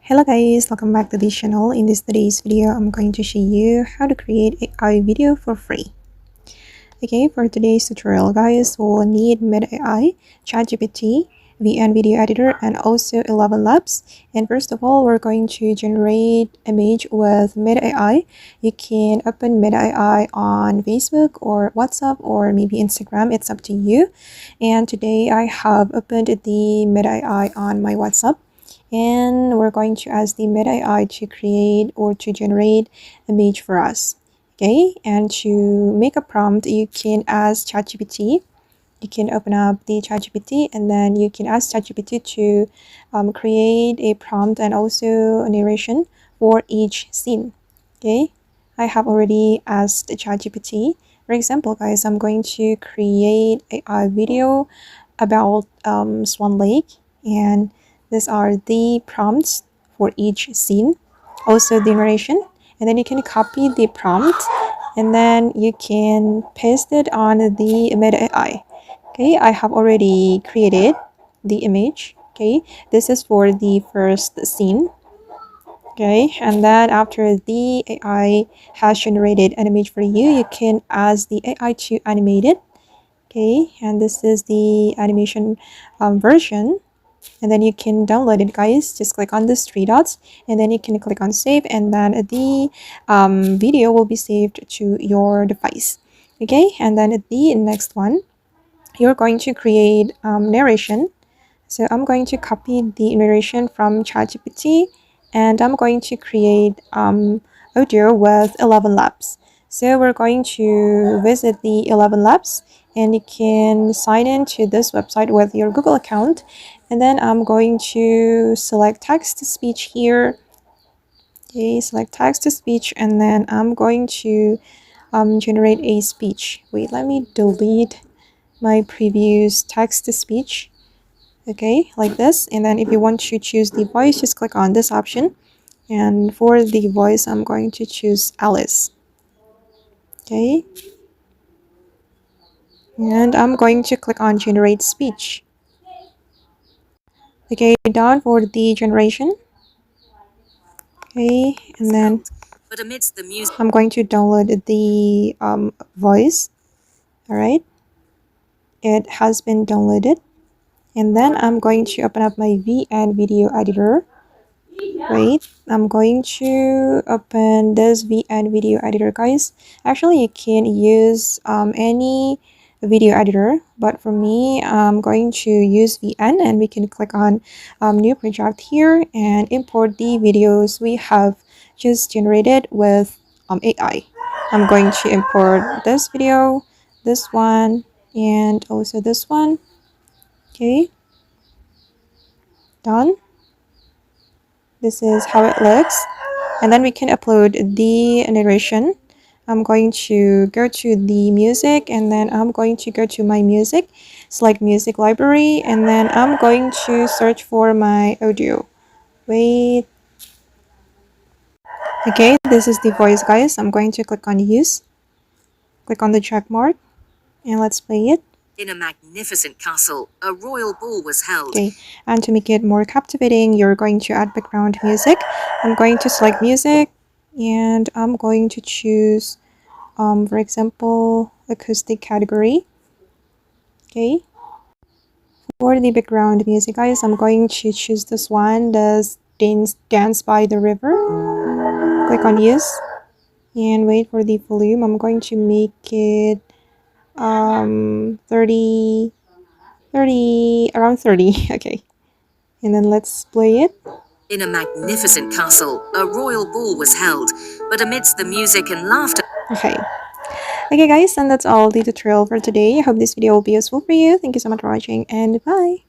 Hello guys, welcome back to this channel. In today's video, I'm going to show you how to create AI video for free. Okay, for today's tutorial guys, we'll need Meta AI, ChatGPT, VN video editor, and also ElevenLabs. And first of all, we're going to generate image with Meta AI. You can open Meta AI on Facebook or WhatsApp or maybe Instagram. It's up to you. And today I have opened the Meta AI on my WhatsApp. And we're going to ask the Meta AI to create or to generate image for us. Okay, and to make a prompt, you can ask ChatGPT. You can open up the ChatGPT and then you can ask ChatGPT to create a prompt and also a narration for each scene. Okay, I have already asked ChatGPT. For example, guys, I'm going to create a video about Swan Lake, and these are the prompts for each scene, also the narration. And then you can copy the prompt and then you can paste it on the Meta AI. Okay, I have already created the image. Okay, this is for the first scene. Okay, and then after the AI has generated an image for you, you can ask the AI to animate it. Okay, and this is the animation version. And then you can download it, guys. Just click on these three dots and then you can click on save, and then the video will be saved to your device. Okay, and then the next one, you're going to create narration. So I'm going to copy the narration from ChatGPT and I'm going to create audio with ElevenLabs. So we're going to visit the ElevenLabs and you can sign in to this website with your Google account. And then I'm going to select text to speech here. Okay, select text to speech, and then I'm going to generate a speech. Wait, let me delete my previous text to speech. Okay, like this. And then if you want to choose the voice, just click on this option. And for the voice, I'm going to choose Alice. Okay, and I'm going to click on generate speech. Okay, done for the generation. Okay, and then but amidst the music, I'm going to download the voice. All right, it has been downloaded. And then I'm going to open up my VN video editor. Wait, I'm going to open this VN video editor, guys. Actually, you can use any video editor, but for me, I'm going to use VN, and we can click on new project here and import the videos we have just generated with AI. I'm going to import this video, this one, and also this one. Okay, done. This is how it looks, and then we can upload the narration. I'm going to go to the music, and then I'm going to go to my music, select music library, and then I'm going to search for my audio. Wait. Okay, this is the voice, guys. I'm going to click on use, click on the check mark, and let's play it. in a magnificent castle, a royal ball was held. Okay, and to make it more captivating, you're going to add background music. I'm going to select music, and I'm going to choose for example, acoustic category. Okay, for the background music, guys, I'm going to choose this one, the dance by the river. Click on use and wait for the volume. I'm going to make it 30, around 30. Okay, and then let's play it. In a magnificent castle, a royal ball was held, but amidst the music and laughter. Okay guys, and that's all the tutorial for today. I hope this video will be useful for you. Thank you so much for watching, and bye.